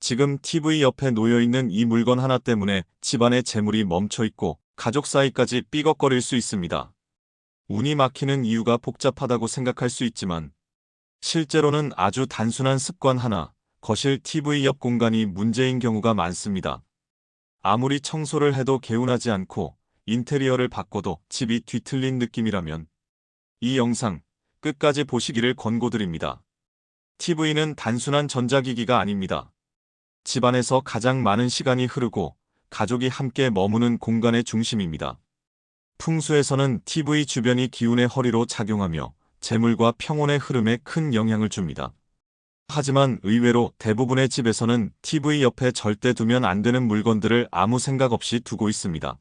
지금 TV 옆에 놓여있는 이 물건 하나 때문에 집안의 재물이 멈춰있고 가족 사이까지 삐걱거릴 수 있습니다. 운이 막히는 이유가 복잡하다고 생각할 수 있지만 실제로는 아주 단순한 습관 하나, 거실 TV 옆 공간이 문제인 경우가 많습니다. 아무리 청소를 해도 개운하지 않고 인테리어를 바꿔도 집이 뒤틀린 느낌이라면 이 영상 끝까지 보시기를 권고드립니다. TV는 단순한 전자기기가 아닙니다. 집안에서 가장 많은 시간이 흐르고 가족이 함께 머무는 공간의 중심입니다. 풍수에서는 TV 주변이 기운의 허리로 작용하며 재물과 평온의 흐름에 큰 영향을 줍니다. 하지만 의외로 대부분의 집에서는 TV 옆에 절대 두면 안 되는 물건들을 아무 생각 없이 두고 있습니다.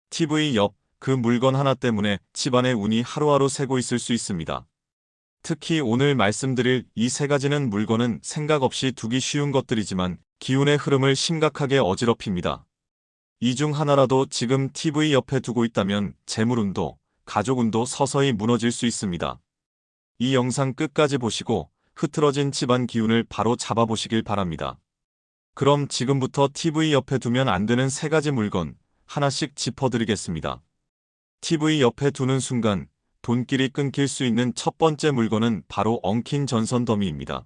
TV 옆 그 물건 하나 때문에 집안의 운이 하루하루 새고 있을 수 있습니다. 특히 오늘 말씀드릴 이 세 가지는 물건은 생각 없이 두기 쉬운 것들이지만 기운의 흐름을 심각하게 어지럽힙니다. 이 중 하나라도 지금 TV 옆에 두고 있다면 재물운도, 가족운도 서서히 무너질 수 있습니다. 이 영상 끝까지 보시고 흐트러진 집안 기운을 바로 잡아보시길 바랍니다. 그럼 지금부터 TV 옆에 두면 안 되는 세 가지 물건 하나씩 짚어드리겠습니다. TV 옆에 두는 순간 돈길이 끊길 수 있는 첫 번째 물건은 바로 엉킨 전선 더미입니다.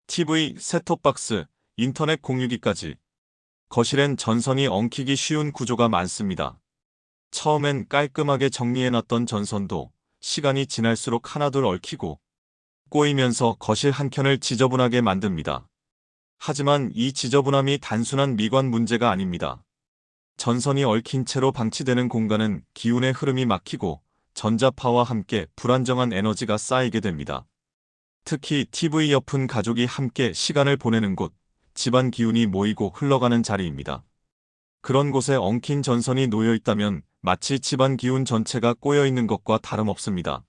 TV, 셋톱박스, 인터넷 공유기까지 거실엔 전선이 엉키기 쉬운 구조가 많습니다. 처음엔 깔끔하게 정리해놨던 전선도 시간이 지날수록 하나둘 얽히고 꼬이면서 거실 한켠을 지저분하게 만듭니다. 하지만 이 지저분함이 단순한 미관 문제가 아닙니다. 전선이 얽힌 채로 방치되는 공간은 기운의 흐름이 막히고 전자파와 함께 불안정한 에너지가 쌓이게 됩니다. 특히 TV 옆은 가족이 함께 시간을 보내는 곳, 집안 기운이 모이고 흘러가는 자리입니다. 그런 곳에 엉킨 전선이 놓여 있다면 마치 집안 기운 전체가 꼬여 있는 것과 다름없습니다.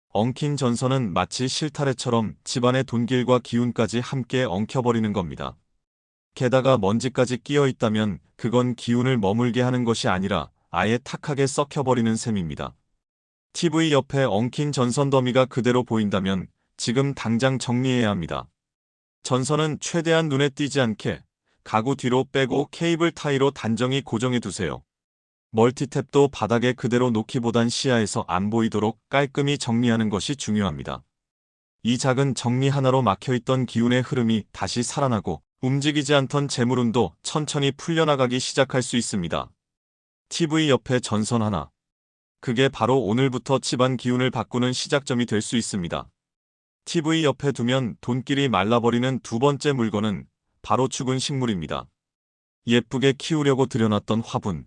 엉킨 전선은 마치 실타래처럼 집안의 돈길과 기운까지 함께 엉켜버리는 겁니다. 게다가 먼지까지 끼어 있다면 그건 기운을 머물게 하는 것이 아니라 아예 탁하게 썩혀버리는 셈입니다. TV 옆에 엉킨 전선 더미가 그대로 보인다면 지금 당장 정리해야 합니다. 전선은 최대한 눈에 띄지 않게 가구 뒤로 빼고 케이블 타이로 단정히 고정해 두세요. 멀티탭도 바닥에 그대로 놓기보단 시야에서 안 보이도록 깔끔히 정리하는 것이 중요합니다. 이 작은 정리 하나로 막혀있던 기운의 흐름이 다시 살아나고 움직이지 않던 재물운도 천천히 풀려나가기 시작할 수 있습니다. TV 옆에 전선 하나. 그게 바로 오늘부터 집안 기운을 바꾸는 시작점이 될 수 있습니다. TV 옆에 두면 돈길이 말라버리는 두 번째 물건은 바로 죽은 식물입니다. 예쁘게 키우려고 들여놨던 화분.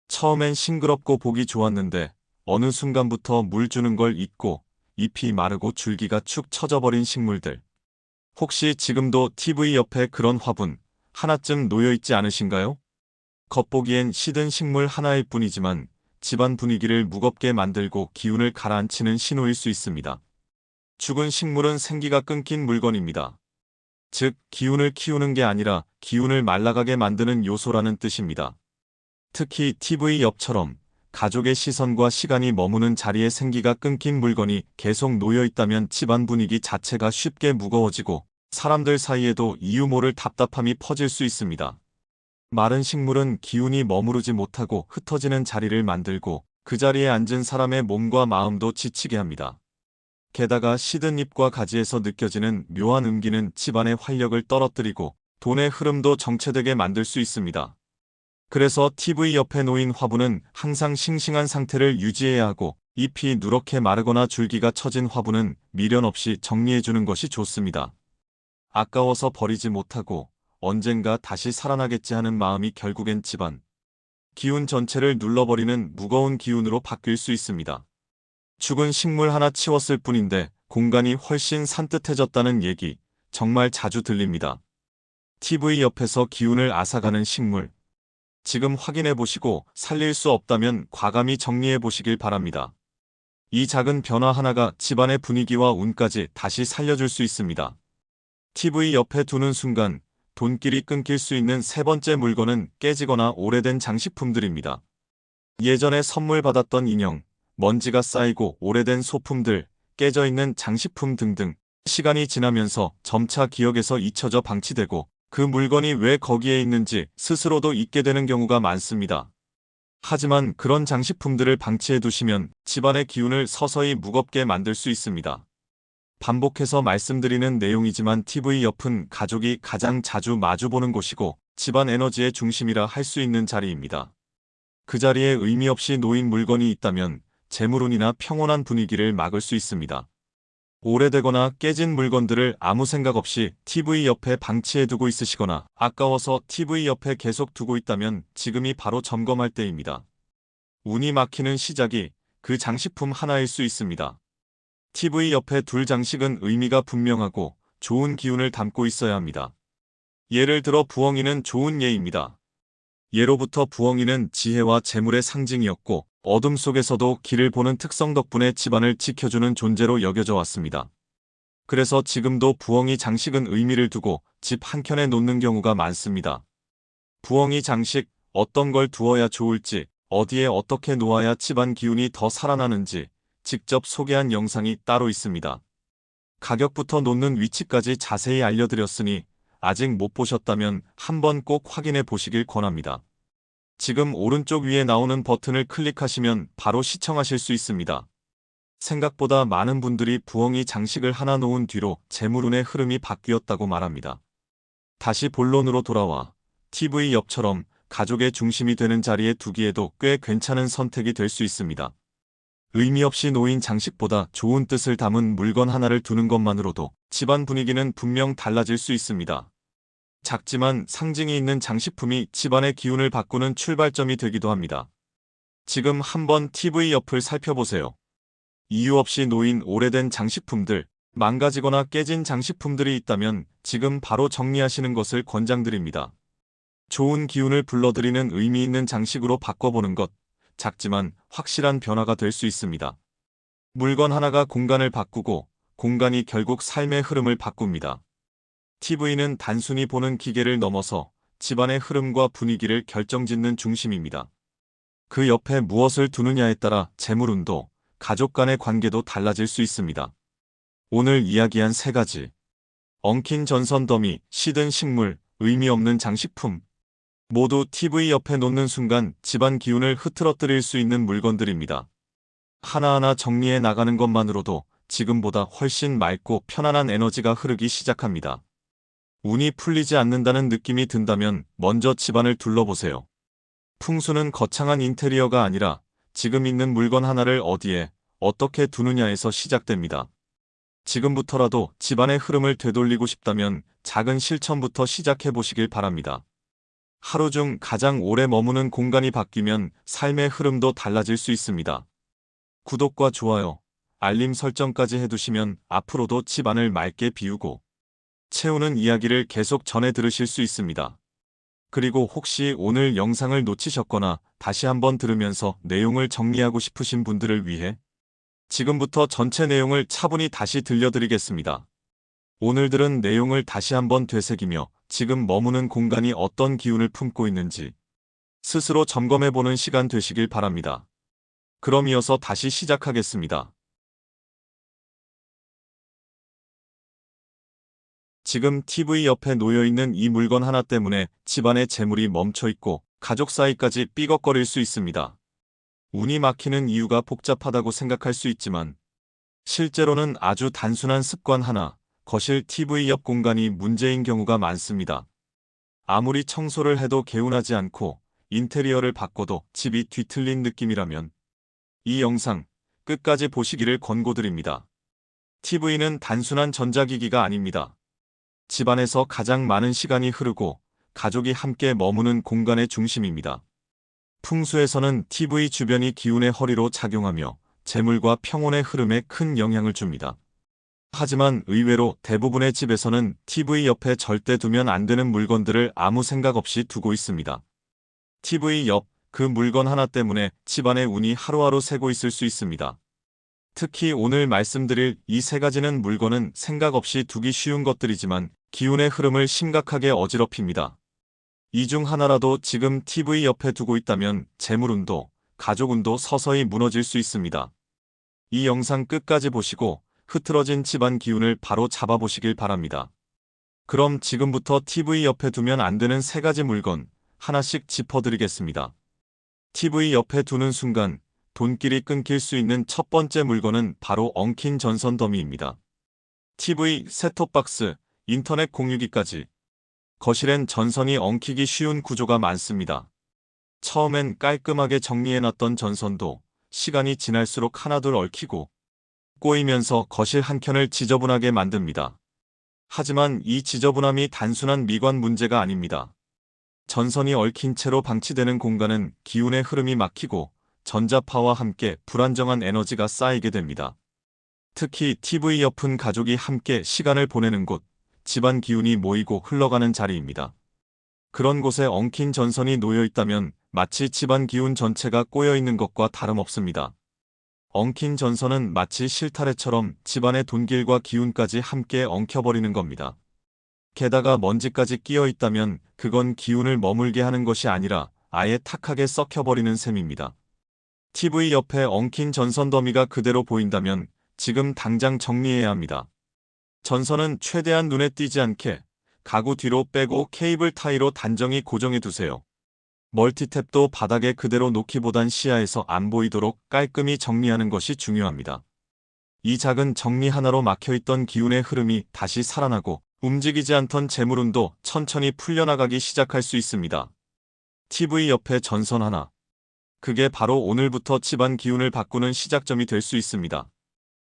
처음엔 싱그럽고 보기 좋았는데 어느 순간부터 물 주는 걸 잊고 잎이 마르고 줄기가 축 처져버린 식물들. 혹시 지금도 TV 옆에 그런 화분 하나쯤 놓여있지 않으신가요? 겉보기엔 시든 식물 하나일 뿐이지만 집안 분위기를 무겁게 만들고 기운을 가라앉히는 신호일 수 있습니다. 죽은 식물은 생기가 끊긴 물건입니다. 즉, 기운을 키우는 게 아니라 기운을 말라가게 만드는 요소라는 뜻입니다. 특히 TV 옆처럼 가족의 시선과 시간이 머무는 자리에 생기가 끊긴 물건이 계속 놓여 있다면 집안 분위기 자체가 쉽게 무거워지고 사람들 사이에도 이유 모를 답답함이 퍼질 수 있습니다. 마른 식물은 기운이 머무르지 못하고 흩어지는 자리를 만들고 그 자리에 앉은 사람의 몸과 마음도 지치게 합니다. 게다가 시든 잎과 가지에서 느껴지는 묘한 음기는 집안의 활력을 떨어뜨리고 돈의 흐름도 정체되게 만들 수 있습니다. 그래서 TV 옆에 놓인 화분은 항상 싱싱한 상태를 유지해야 하고 잎이 누렇게 마르거나 줄기가 처진 화분은 미련 없이 정리해주는 것이 좋습니다. 아까워서 버리지 못하고 언젠가 다시 살아나겠지 하는 마음이 결국엔 집안 기운 전체를 눌러버리는 무거운 기운으로 바뀔 수 있습니다. 죽은 식물 하나 치웠을 뿐인데 공간이 훨씬 산뜻해졌다는 얘기 정말 자주 들립니다. TV 옆에서 기운을 앗아가는 식물. 지금 확인해 보시고 살릴 수 없다면 과감히 정리해 보시길 바랍니다. 이 작은 변화 하나가 집안의 분위기와 운까지 다시 살려줄 수 있습니다. TV 옆에 두는 순간 돈길이 끊길 수 있는 세 번째 물건은 깨지거나 오래된 장식품들입니다. 예전에 선물 받았던 인형, 먼지가 쌓이고 오래된 소품들, 깨져 있는 장식품 등등 시간이 지나면서 점차 기억에서 잊혀져 방치되고 그 물건이 왜 거기에 있는지 스스로도 잊게 되는 경우가 많습니다. 하지만 그런 장식품들을 방치해 두시면 집안의 기운을 서서히 무겁게 만들 수 있습니다. 반복해서 말씀드리는 내용이지만 TV 옆은 가족이 가장 자주 마주보는 곳이고 집안 에너지의 중심이라 할 수 있는 자리입니다. 그 자리에 의미 없이 놓인 물건이 있다면 재물운이나 평온한 분위기를 막을 수 있습니다. 오래되거나 깨진 물건들을 아무 생각 없이 TV 옆에 방치해 두고 있으시거나 아까워서 TV 옆에 계속 두고 있다면 지금이 바로 점검할 때입니다. 운이 막히는 시작이 그 장식품 하나일 수 있습니다. TV 옆에 둘 장식은 의미가 분명하고 좋은 기운을 담고 있어야 합니다. 예를 들어 부엉이는 좋은 예입니다. 예로부터 부엉이는 지혜와 재물의 상징이었고 어둠 속에서도 길을 보는 특성 덕분에 집안을 지켜주는 존재로 여겨져 왔습니다. 그래서 지금도 부엉이 장식은 의미를 두고 집 한켠에 놓는 경우가 많습니다. 부엉이 장식, 어떤 걸 두어야 좋을지, 어디에 어떻게 놓아야 집안 기운이 더 살아나는지 직접 소개한 영상이 따로 있습니다. 가격부터 놓는 위치까지 자세히 알려드렸으니 아직 못 보셨다면 한번 꼭 확인해 보시길 권합니다. 지금 오른쪽 위에 나오는 버튼을 클릭하시면 바로 시청하실 수 있습니다. 생각보다 많은 분들이 부엉이 장식을 하나 놓은 뒤로 재물운의 흐름이 바뀌었다고 말합니다. 다시 본론으로 돌아와 TV 옆처럼 가족의 중심이 되는 자리에 두기에도 꽤 괜찮은 선택이 될 수 있습니다. 의미 없이 놓인 장식보다 좋은 뜻을 담은 물건 하나를 두는 것만으로도 집안 분위기는 분명 달라질 수 있습니다. 작지만 상징이 있는 장식품이 집안의 기운을 바꾸는 출발점이 되기도 합니다. 지금 한번 TV 옆을 살펴보세요. 이유 없이 놓인 오래된 장식품들, 망가지거나 깨진 장식품들이 있다면 지금 바로 정리하시는 것을 권장드립니다. 좋은 기운을 불러들이는 의미 있는 장식으로 바꿔보는 것, 작지만 확실한 변화가 될 수 있습니다. 물건 하나가 공간을 바꾸고 공간이 결국 삶의 흐름을 바꿉니다. TV는 단순히 보는 기계를 넘어서 집안의 흐름과 분위기를 결정짓는 중심입니다. 그 옆에 무엇을 두느냐에 따라 재물운도, 가족 간의 관계도 달라질 수 있습니다. 오늘 이야기한 세 가지. 엉킨 전선 더미, 시든 식물, 의미 없는 장식품. 모두 TV 옆에 놓는 순간 집안 기운을 흐트러뜨릴 수 있는 물건들입니다. 하나하나 정리해 나가는 것만으로도 지금보다 훨씬 맑고 편안한 에너지가 흐르기 시작합니다. 운이 풀리지 않는다는 느낌이 든다면 먼저 집안을 둘러보세요. 풍수는 거창한 인테리어가 아니라 지금 있는 물건 하나를 어디에, 어떻게 두느냐에서 시작됩니다. 지금부터라도 집안의 흐름을 되돌리고 싶다면 작은 실천부터 시작해 보시길 바랍니다. 하루 중 가장 오래 머무는 공간이 바뀌면 삶의 흐름도 달라질 수 있습니다. 구독과 좋아요, 알림 설정까지 해두시면 앞으로도 집안을 맑게 비우고 채우는 이야기를 계속 전해 들으실 수 있습니다. 그리고 혹시 오늘 영상을 놓치셨거나 다시 한번 들으면서 내용을 정리하고 싶으신 분들을 위해 지금부터 전체 내용을 차분히 다시 들려드리겠습니다. 오늘 들은 내용을 다시 한번 되새기며 지금 머무는 공간이 어떤 기운을 품고 있는지 스스로 점검해보는 시간 되시길 바랍니다. 그럼 이어서 다시 시작하겠습니다. 지금 TV 옆에 놓여있는 이 물건 하나 때문에 집안의 재물이 멈춰있고 가족 사이까지 삐걱거릴 수 있습니다. 운이 막히는 이유가 복잡하다고 생각할 수 있지만 실제로는 아주 단순한 습관 하나, 거실 TV 옆 공간이 문제인 경우가 많습니다. 아무리 청소를 해도 개운하지 않고 인테리어를 바꿔도 집이 뒤틀린 느낌이라면 이 영상 끝까지 보시기를 권고드립니다. TV는 단순한 전자기기가 아닙니다. 집안에서 가장 많은 시간이 흐르고 가족이 함께 머무는 공간의 중심입니다. 풍수에서는 TV 주변이 기운의 허리로 작용하며 재물과 평온의 흐름에 큰 영향을 줍니다. 하지만 의외로 대부분의 집에서는 TV 옆에 절대 두면 안 되는 물건들을 아무 생각 없이 두고 있습니다. TV 옆, 그 물건 하나 때문에 집안의 운이 하루하루 새고 있을 수 있습니다. 특히 오늘 말씀드릴 이 세 가지는 물건은 생각 없이 두기 쉬운 것들이지만 기운의 흐름을 심각하게 어지럽힙니다. 이 중 하나라도 지금 TV 옆에 두고 있다면 재물운도, 가족운도 서서히 무너질 수 있습니다. 이 영상 끝까지 보시고 흐트러진 집안 기운을 바로 잡아보시길 바랍니다. 그럼 지금부터 TV 옆에 두면 안 되는 3가지 물건 하나씩 짚어드리겠습니다. TV 옆에 두는 순간 돈길이 끊길 수 있는 첫 번째 물건은 바로 엉킨 전선 더미입니다. TV, 셋톱박스, 인터넷 공유기까지 거실엔 전선이 엉키기 쉬운 구조가 많습니다. 처음엔 깔끔하게 정리해놨던 전선도 시간이 지날수록 하나둘 얽히고 꼬이면서 거실 한켠을 지저분하게 만듭니다. 하지만 이 지저분함이 단순한 미관 문제가 아닙니다. 전선이 얽힌 채로 방치되는 공간은 기운의 흐름이 막히고 전자파와 함께 불안정한 에너지가 쌓이게 됩니다. 특히 TV 옆은 가족이 함께 시간을 보내는 곳, 집안 기운이 모이고 흘러가는 자리입니다. 그런 곳에 엉킨 전선이 놓여 있다면 마치 집안 기운 전체가 꼬여 있는 것과 다름없습니다. 엉킨 전선은 마치 실타래처럼 집안의 돈길과 기운까지 함께 엉켜버리는 겁니다. 게다가 먼지까지 끼어 있다면 그건 기운을 머물게 하는 것이 아니라 아예 탁하게 썩혀버리는 셈입니다. TV 옆에 엉킨 전선 더미가 그대로 보인다면 지금 당장 정리해야 합니다. 전선은 최대한 눈에 띄지 않게 가구 뒤로 빼고 케이블 타이로 단정히 고정해 두세요. 멀티탭도 바닥에 그대로 놓기보단 시야에서 안 보이도록 깔끔히 정리하는 것이 중요합니다. 이 작은 정리 하나로 막혀있던 기운의 흐름이 다시 살아나고 움직이지 않던 재물운도 천천히 풀려나가기 시작할 수 있습니다. TV 옆에 전선 하나. 그게 바로 오늘부터 집안 기운을 바꾸는 시작점이 될 수 있습니다.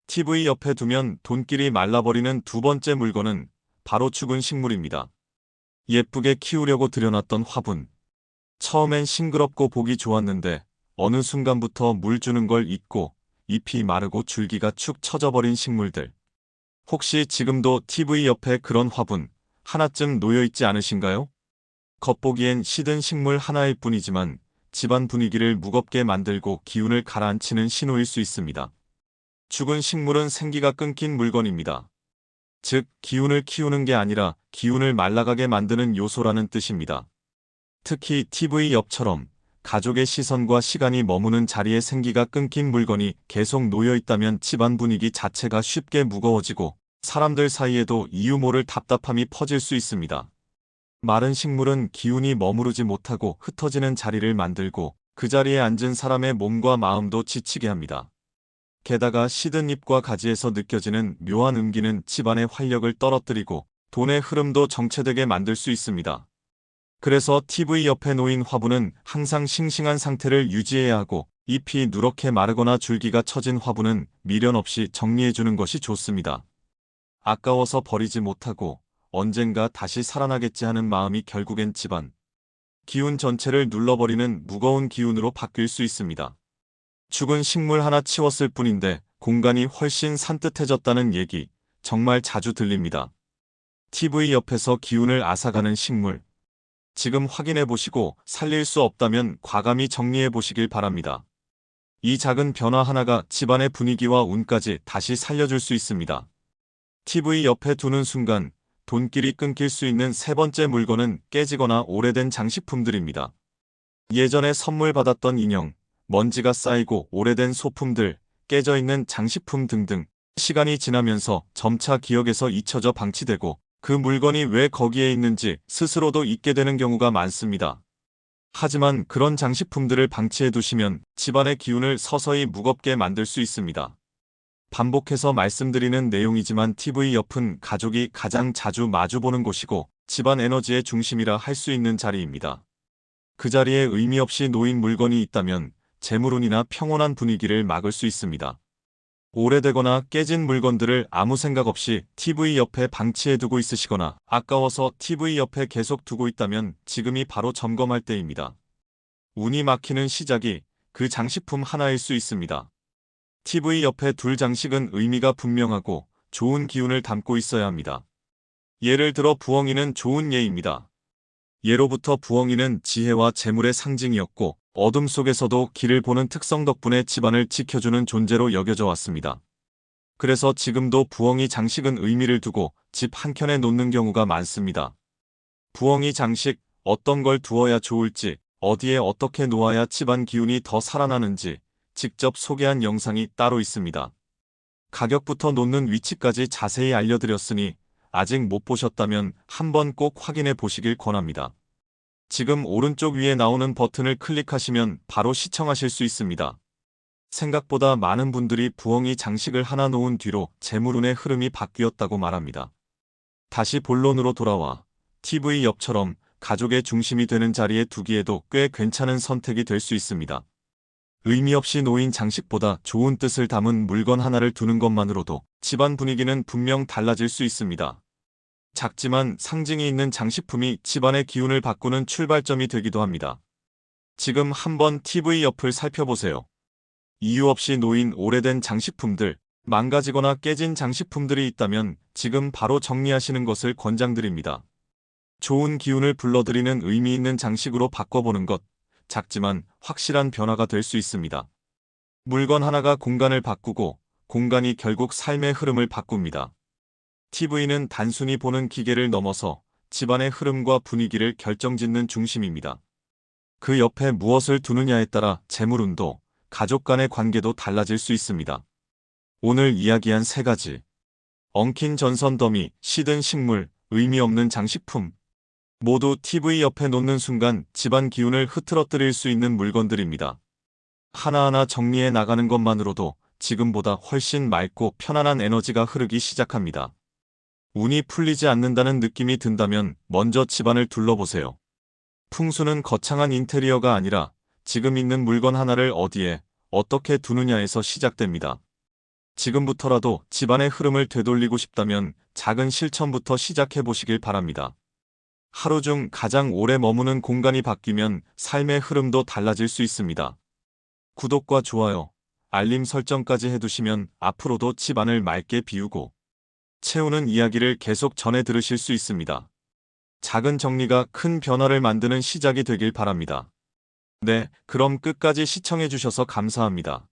TV 옆에 두면 돈길이 말라버리는 두 번째 물건은 바로 죽은 식물입니다. 예쁘게 키우려고 들여놨던 화분. 처음엔 싱그럽고 보기 좋았는데 어느 순간부터 물 주는 걸 잊고 잎이 마르고 줄기가 축 처져버린 식물들. 혹시 지금도 TV 옆에 그런 화분 하나쯤 놓여있지 않으신가요? 겉보기엔 시든 식물 하나일 뿐이지만 집안 분위기를 무겁게 만들고 기운을 가라앉히는 신호일 수 있습니다. 죽은 식물은 생기가 끊긴 물건입니다. 즉, 기운을 키우는 게 아니라 기운을 말라가게 만드는 요소라는 뜻입니다. 특히 TV 옆처럼 가족의 시선과 시간이 머무는 자리에 생기가 끊긴 물건이 계속 놓여 있다면 집안 분위기 자체가 쉽게 무거워지고 사람들 사이에도 이유 모를 답답함이 퍼질 수 있습니다. 마른 식물은 기운이 머무르지 못하고 흩어지는 자리를 만들고 그 자리에 앉은 사람의 몸과 마음도 지치게 합니다. 게다가 시든 잎과 가지에서 느껴지는 묘한 음기는 집안의 활력을 떨어뜨리고 돈의 흐름도 정체되게 만들 수 있습니다. 그래서 TV 옆에 놓인 화분은 항상 싱싱한 상태를 유지해야 하고 잎이 누렇게 마르거나 줄기가 처진 화분은 미련 없이 정리해주는 것이 좋습니다. 아까워서 버리지 못하고 언젠가 다시 살아나겠지 하는 마음이 결국엔 집안 기운 전체를 눌러버리는 무거운 기운으로 바뀔 수 있습니다. 죽은 식물 하나 치웠을 뿐인데 공간이 훨씬 산뜻해졌다는 얘기 정말 자주 들립니다. TV 옆에서 기운을 앗아가는 식물. 지금 확인해 보시고 살릴 수 없다면 과감히 정리해 보시길 바랍니다. 이 작은 변화 하나가 집안의 분위기와 운까지 다시 살려줄 수 있습니다. TV 옆에 두는 순간 돈길이 끊길 수 있는 세 번째 물건은 깨지거나 오래된 장식품들입니다. 예전에 선물 받았던 인형, 먼지가 쌓이고 오래된 소품들, 깨져있는 장식품 등등 시간이 지나면서 점차 기억에서 잊혀져 방치되고 그 물건이 왜 거기에 있는지 스스로도 잊게 되는 경우가 많습니다. 하지만 그런 장식품들을 방치해 두시면 집안의 기운을 서서히 무겁게 만들 수 있습니다. 반복해서 말씀드리는 내용이지만 TV 옆은 가족이 가장 자주 마주보는 곳이고 집안 에너지의 중심이라 할 수 있는 자리입니다. 그 자리에 의미 없이 놓인 물건이 있다면 재물운이나 평온한 분위기를 막을 수 있습니다. 오래되거나 깨진 물건들을 아무 생각 없이 TV 옆에 방치해두고 있으시거나 아까워서 TV 옆에 계속 두고 있다면 지금이 바로 점검할 때입니다. 운이 막히는 시작이 그 장식품 하나일 수 있습니다. TV 옆에 둘 장식은 의미가 분명하고 좋은 기운을 담고 있어야 합니다. 예를 들어 부엉이는 좋은 예입니다. 예로부터 부엉이는 지혜와 재물의 상징이었고 어둠 속에서도 길을 보는 특성 덕분에 집안을 지켜주는 존재로 여겨져 왔습니다. 그래서 지금도 부엉이 장식은 의미를 두고 집 한켠에 놓는 경우가 많습니다. 부엉이 장식, 어떤 걸 두어야 좋을지, 어디에 어떻게 놓아야 집안 기운이 더 살아나는지 직접 소개한 영상이 따로 있습니다. 가격부터 놓는 위치까지 자세히 알려드렸으니 아직 못 보셨다면 한번 꼭 확인해 보시길 권합니다. 지금 오른쪽 위에 나오는 버튼을 클릭하시면 바로 시청하실 수 있습니다. 생각보다 많은 분들이 부엉이 장식을 하나 놓은 뒤로 재물운의 흐름이 바뀌었다고 말합니다. 다시 본론으로 돌아와 TV 옆처럼 가족의 중심이 되는 자리에 두기에도 꽤 괜찮은 선택이 될 수 있습니다. 의미 없이 놓인 장식보다 좋은 뜻을 담은 물건 하나를 두는 것만으로도 집안 분위기는 분명 달라질 수 있습니다. 작지만 상징이 있는 장식품이 집안의 기운을 바꾸는 출발점이 되기도 합니다. 지금 한번 TV 옆을 살펴보세요. 이유 없이 놓인 오래된 장식품들, 망가지거나 깨진 장식품들이 있다면 지금 바로 정리하시는 것을 권장드립니다. 좋은 기운을 불러들이는 의미 있는 장식으로 바꿔보는 것, 작지만 확실한 변화가 될 수 있습니다. 물건 하나가 공간을 바꾸고 공간이 결국 삶의 흐름을 바꿉니다. TV는 단순히 보는 기계를 넘어서 집안의 흐름과 분위기를 결정짓는 중심입니다. 그 옆에 무엇을 두느냐에 따라 재물운도, 가족 간의 관계도 달라질 수 있습니다. 오늘 이야기한 3가지. 엉킨 전선 더미, 시든 식물, 의미 없는 장식품. 모두 TV 옆에 놓는 순간 집안 기운을 흐트러뜨릴 수 있는 물건들입니다. 하나하나 정리해 나가는 것만으로도 지금보다 훨씬 맑고 편안한 에너지가 흐르기 시작합니다. 운이 풀리지 않는다는 느낌이 든다면 먼저 집안을 둘러보세요. 풍수는 거창한 인테리어가 아니라 지금 있는 물건 하나를 어디에, 어떻게 두느냐에서 시작됩니다. 지금부터라도 집안의 흐름을 되돌리고 싶다면 작은 실천부터 시작해 보시길 바랍니다. 하루 중 가장 오래 머무는 공간이 바뀌면 삶의 흐름도 달라질 수 있습니다. 구독과 좋아요, 알림 설정까지 해두시면 앞으로도 집안을 맑게 비우고 채우는 이야기를 계속 전해 들으실 수 있습니다. 작은 정리가 큰 변화를 만드는 시작이 되길 바랍니다. 네, 그럼 끝까지 시청해 주셔서 감사합니다.